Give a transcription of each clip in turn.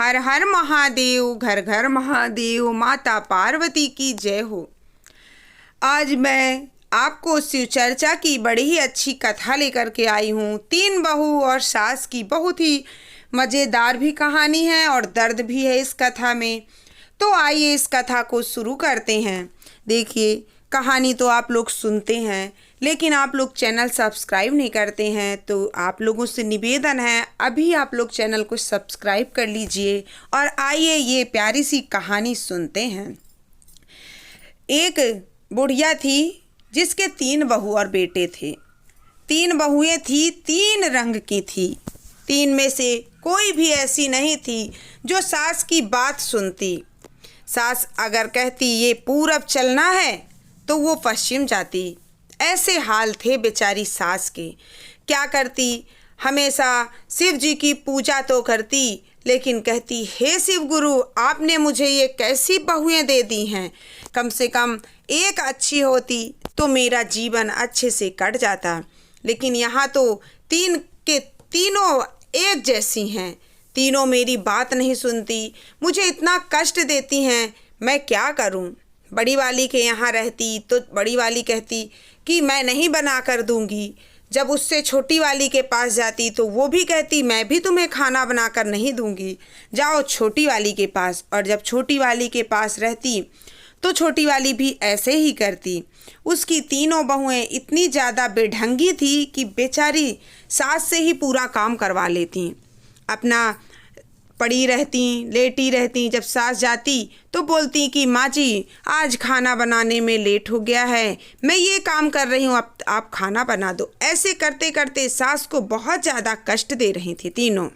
हर हर महादेव, घर घर महादेव, माता पार्वती की जय हो। आज मैं आपको शिव चर्चा की बड़ी ही अच्छी कथा लेकर के आई हूँ। 3 बहू और सास की बहुत ही मज़ेदार भी कहानी है और दर्द भी है इस कथा में। तो आइए इस कथा को शुरू करते हैं। देखिए, कहानी तो आप लोग सुनते हैं, लेकिन आप लोग चैनल सब्सक्राइब नहीं करते हैं, तो आप लोगों से निवेदन है अभी आप लोग चैनल को सब्सक्राइब कर लीजिए और आइए ये प्यारी सी कहानी सुनते हैं। एक बुढ़िया थी जिसके 3 बहू और बेटे थे। 3 बहुएं थी, 3 रंग की थी। 3 में से कोई भी ऐसी नहीं थी जो सास की बात सुनती। सास अगर कहती ये पूरब चलना है तो वो पश्चिम जाती। ऐसे हाल थे बेचारी सास के। क्या करती, हमेशा शिव जी की पूजा तो करती, लेकिन कहती हे शिव गुरु, आपने मुझे ये कैसी बहुएं दे दी हैं। कम से कम एक अच्छी होती तो मेरा जीवन अच्छे से कट जाता। लेकिन यहाँ तो 3 के तीनों एक जैसी हैं। तीनों मेरी बात नहीं सुनती, मुझे इतना कष्ट देती हैं, मैं क्या करूं। बड़ी वाली के यहाँ रहती तो बड़ी वाली कहती कि मैं नहीं बना कर दूंगी। जब उससे छोटी वाली के पास जाती तो वो भी कहती मैं भी तुम्हें खाना बना कर नहीं दूंगी, जाओ छोटी वाली के पास। और जब छोटी वाली के पास रहती तो छोटी वाली भी ऐसे ही करती। उसकी तीनों बहुएं इतनी ज़्यादा बेढंगी थी कि बेचारी सास से ही पूरा काम करवा लेती। अपना पड़ी रहती, लेटी रहती। जब सास जाती तो बोलती कि माँ जी आज खाना बनाने में लेट हो गया है, मैं ये काम कर रही हूँ, अब आप खाना बना दो। ऐसे करते करते सास को बहुत ज़्यादा कष्ट दे रही थी तीनों।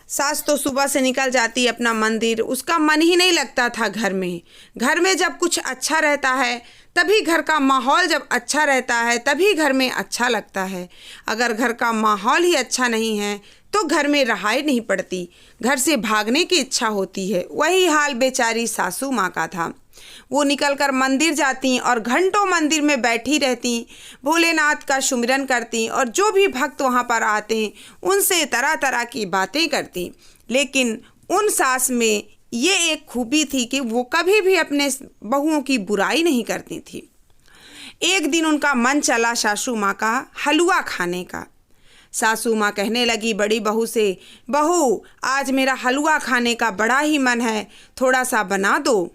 सास तो सुबह से निकल जाती अपना मंदिर, उसका मन ही नहीं लगता था घर में। घर में जब कुछ अच्छा रहता है तभी घर का माहौल जब अच्छा रहता है तभी घर में अच्छा लगता है। अगर घर का माहौल ही अच्छा नहीं है तो घर में रहाई नहीं पड़ती, घर से भागने की इच्छा होती है। वही हाल बेचारी सासू माँ का था। वो निकलकर मंदिर जाती और घंटों मंदिर में बैठी रहती, भोलेनाथ का सुमिरन करती और जो भी भक्त वहाँ पर आते उनसे तरह तरह की बातें करती। लेकिन उन सास में ये एक खूबी थी कि वो कभी भी अपने बहुओं की बुराई नहीं करती थी। एक दिन उनका मन चला सासू माँ का हलवा खाने का। सासू माँ कहने लगी बड़ी बहू से, बहू आज मेरा हलवा खाने का बड़ा ही मन है, थोड़ा सा बना दो।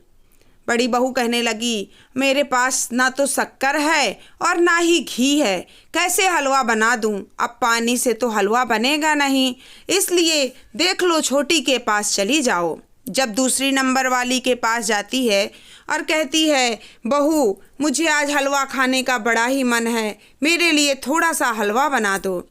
बड़ी बहू कहने लगी मेरे पास ना तो शक्कर है और ना ही घी है, कैसे हलवा बना दूं। अब पानी से तो हलवा बनेगा नहीं, इसलिए देख लो छोटी के पास चली जाओ। जब दूसरी नंबर वाली के पास जाती है और कहती है बहू मुझे आज हलवा खाने का बड़ा ही मन है, मेरे लिए थोड़ा सा हलवा बना दो।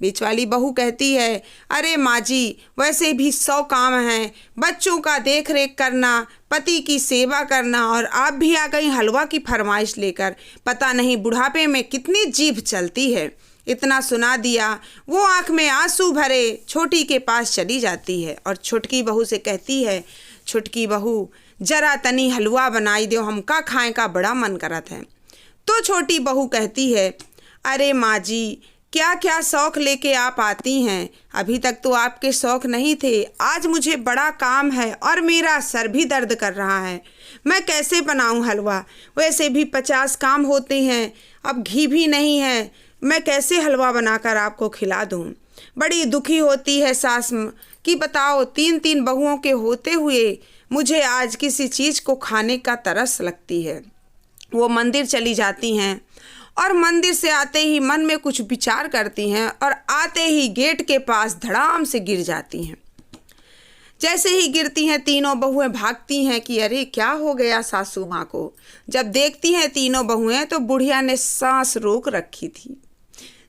बीच वाली बहू कहती है अरे माँ जी वैसे भी 100 काम हैं, बच्चों का देख रेख करना, पति की सेवा करना, और आप भी आ गई हलवा की फरमाइश लेकर। पता नहीं बुढ़ापे में कितनी जीभ चलती है। इतना सुना दिया, वो आँख में आंसू भरे छोटी के पास चली जाती है और छोटकी बहू से कहती है छोटकी बहू जरा तनी हलवा बनाई दो, हमका खाए का बड़ा मन करत है। तो छोटी बहू कहती है अरे माँ जी क्या क्या शौक़ लेके आप आती हैं, अभी तक तो आपके शौक़ नहीं थे। आज मुझे बड़ा काम है और मेरा सर भी दर्द कर रहा है, मैं कैसे बनाऊं हलवा। वैसे भी 50 काम होते हैं, अब घी भी नहीं है, मैं कैसे हलवा बनाकर आपको खिला दूं। बड़ी दुखी होती है सास कि बताओ 3 बहुओं के होते हुए मुझे आज किसी चीज़ को खाने का तरस लगती है। वो मंदिर चली जाती हैं और मंदिर से आते ही मन में कुछ विचार करती हैं और आते ही गेट के पास धड़ाम से गिर जाती हैं। जैसे ही गिरती हैं तीनों बहुएं भागती हैं कि अरे क्या हो गया सासू माँ को। जब देखती हैं तीनों बहुएं तो बुढ़िया ने सांस रोक रखी थी।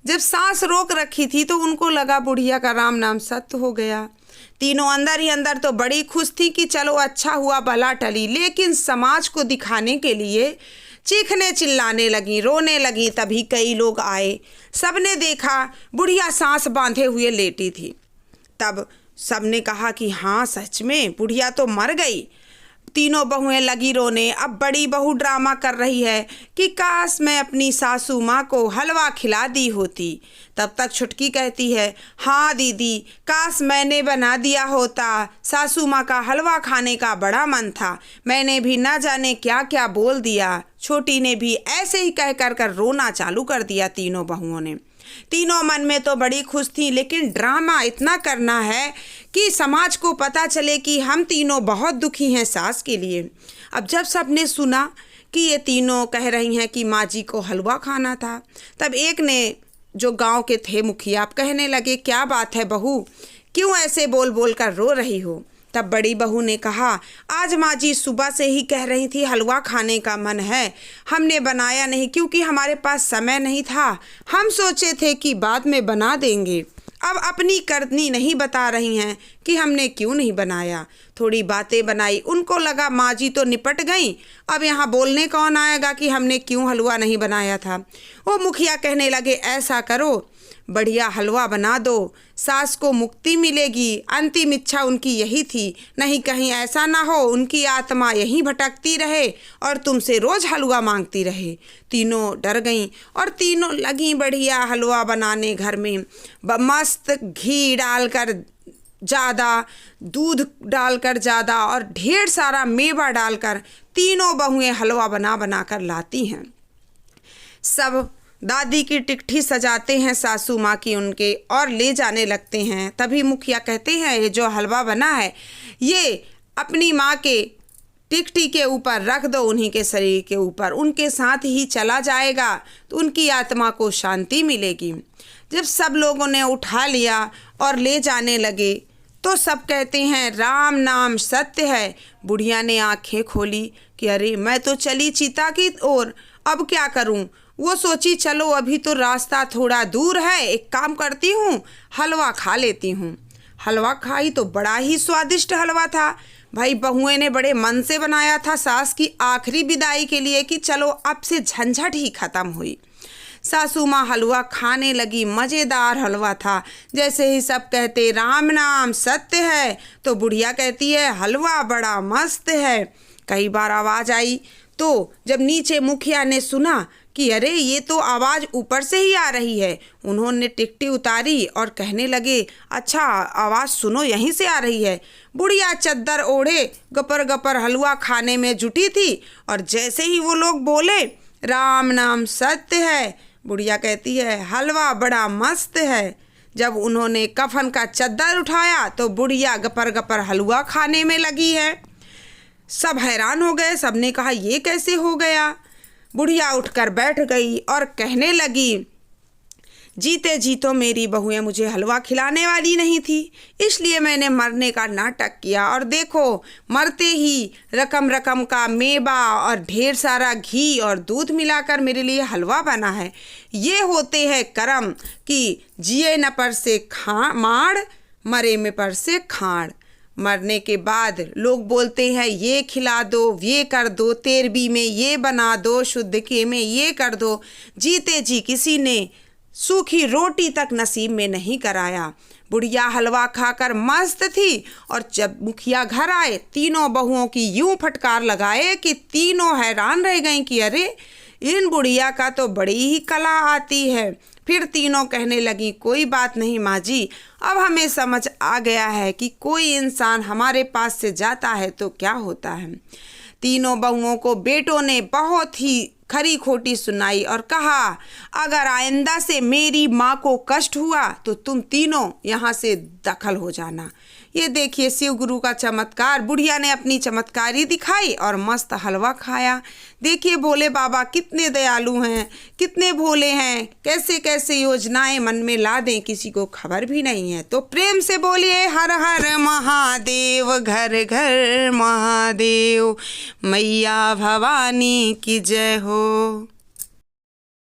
जब सांस रोक रखी थी तो उनको लगा बुढ़िया का राम नाम सत्य हो गया। तीनों अंदर ही अंदर तो बड़ी खुश थी कि चलो अच्छा हुआ भला टली, लेकिन समाज को दिखाने के लिए चीखने चिल्लाने लगी, रोने लगी। तभी कई लोग आए, सबने देखा बुढ़िया सांस बांधे हुए लेटी थी। तब सबने कहा कि हाँ सच में बुढ़िया तो मर गई। तीनों बहुएं लगी रोने। अब बड़ी बहू ड्रामा कर रही है कि काश मैं अपनी सासू माँ को हलवा खिला दी होती। तब तक छुटकी कहती है, हाँ दीदी, काश मैंने बना दिया होता। सासू माँ का हलवा खाने का बड़ा मन था, मैंने भी ना जाने क्या क्या बोल दिया। छोटी ने भी ऐसे ही कह कर रोना चालू कर दिया। तीनों बहुओं ने, तीनों मन में तो बड़ी खुश थी, लेकिन ड्रामा इतना करना है कि समाज को पता चले कि हम तीनों बहुत दुखी हैं सास के लिए। अब जब सबने सुना कि ये तीनों कह रही हैं कि माँ जी को हलवा खाना था, तब एक ने, जो गांव के थे मुखिया, आप कहने लगे, क्या बात है बहू, क्यों ऐसे बोल बोल कर रो रही हो? तब बड़ी बहू ने कहा, आज माँ जी सुबह से ही कह रही थी हलवा खाने का मन है, हमने बनाया नहीं क्योंकि हमारे पास समय नहीं था। हम सोचे थे कि बाद में बना देंगे। अब अपनी करनी नहीं बता रही हैं कि हमने क्यों नहीं बनाया। थोड़ी बातें बनाई, उनको लगा माँ जी तो निपट गई, अब यहाँ बोलने कौन आएगा कि हमने क्यों हलवा नहीं बनाया था। वो मुखिया कहने लगे, ऐसा करो, बढ़िया हलवा बना दो, सास को मुक्ति मिलेगी। अंतिम इच्छा उनकी यही थी, नहीं कहीं ऐसा ना हो उनकी आत्मा यहीं भटकती रहे और तुमसे रोज हलवा मांगती रहे। तीनों डर गईं और तीनों लगीं बढ़िया हलवा बनाने। घर में मस्त घी डालकर ज़्यादा, दूध डालकर ज़्यादा और ढेर सारा मेवा डालकर तीनों बहुएं हलवा बना बना कर लाती हैं। सब दादी की टिकठी सजाते हैं सासू माँ की उनके और ले जाने लगते हैं। तभी मुखिया कहते हैं, ये जो हलवा बना है ये अपनी माँ के टिकठी के ऊपर रख दो, उन्हीं के शरीर के ऊपर, उनके साथ ही चला जाएगा तो उनकी आत्मा को शांति मिलेगी। जब सब लोगों ने उठा लिया और ले जाने लगे तो सब कहते हैं, राम नाम सत्य है। बुढ़िया ने आंखें खोली कि अरे मैं तो चली चिता की ओर, अब क्या करूं? वो सोची, चलो अभी तो रास्ता थोड़ा दूर है, एक काम करती हूँ, हलवा खा लेती हूँ। हलवा खाई तो बड़ा ही स्वादिष्ट हलवा था। भाई बहुएं ने बड़े मन से बनाया था सास की आखिरी विदाई के लिए कि चलो अब से झंझट ही खत्म हुई। सासू माँ हलवा खाने लगी, मज़ेदार हलवा था। जैसे ही सब कहते राम नाम सत्य है तो बुढ़िया कहती है, हलवा बड़ा मस्त है। कई बार आवाज़ आई तो जब नीचे मुखिया ने सुना कि अरे ये तो आवाज़ ऊपर से ही आ रही है, उन्होंने टिकटी उतारी और कहने लगे, अच्छा आवाज़ सुनो यहीं से आ रही है। बुढ़िया चद्दर ओढ़े गपर गपर हलवा खाने में जुटी थी और जैसे ही वो लोग बोले राम नाम सत्य है, बुढ़िया कहती है, हलवा बड़ा मस्त है। जब उन्होंने कफन का चद्दर उठाया तो बुढ़िया गपर गपर हलवा खाने में लगी है। सब हैरान हो गए, सबने कहा ये कैसे हो गया। बुढ़िया उठकर बैठ गई और कहने लगी, जीते जी तो मेरी बहुएं मुझे हलवा खिलाने वाली नहीं थी, इसलिए मैंने मरने का नाटक किया और देखो मरते ही रकम रकम का मेवा और ढेर सारा घी और दूध मिलाकर मेरे लिए हलवा बना है। ये होते हैं कर्म कि जिए न पर से माड़, मरे में पर से खाड़। मरने के बाद लोग बोलते हैं ये खिला दो, ये कर दो, तेरबी में ये बना दो, शुद्ध के में ये कर दो। जीते जी किसी ने सूखी रोटी तक नसीब में नहीं कराया। बुढ़िया हलवा खाकर मस्त थी और जब मुखिया घर आए तीनों बहुओं की यूं फटकार लगाए कि तीनों हैरान रह गईं कि अरे इन बुढ़िया का तो बड़ी ही कला आती है। फिर तीनों कहने लगी, कोई बात नहीं माँ जी, अब हमें समझ आ गया है कि कोई इंसान हमारे पास से जाता है तो क्या होता है। तीनों बहुओं को बेटों ने बहुत ही खरी खोटी सुनाई और कहा, अगर आइंदा से मेरी माँ को कष्ट हुआ तो तुम तीनों यहाँ से दखल हो जाना। ये देखिए शिव गुरु का चमत्कार। बुढ़िया ने अपनी चमत्कारी दिखाई और मस्त हलवा खाया। देखिए भोले बाबा कितने दयालु हैं, कितने भोले हैं, कैसे कैसे योजनाएं मन में ला दें, किसी को खबर भी नहीं है। तो प्रेम से बोलिए हर हर महादेव, घर घर महादेव, मैया भवानी की जय हो।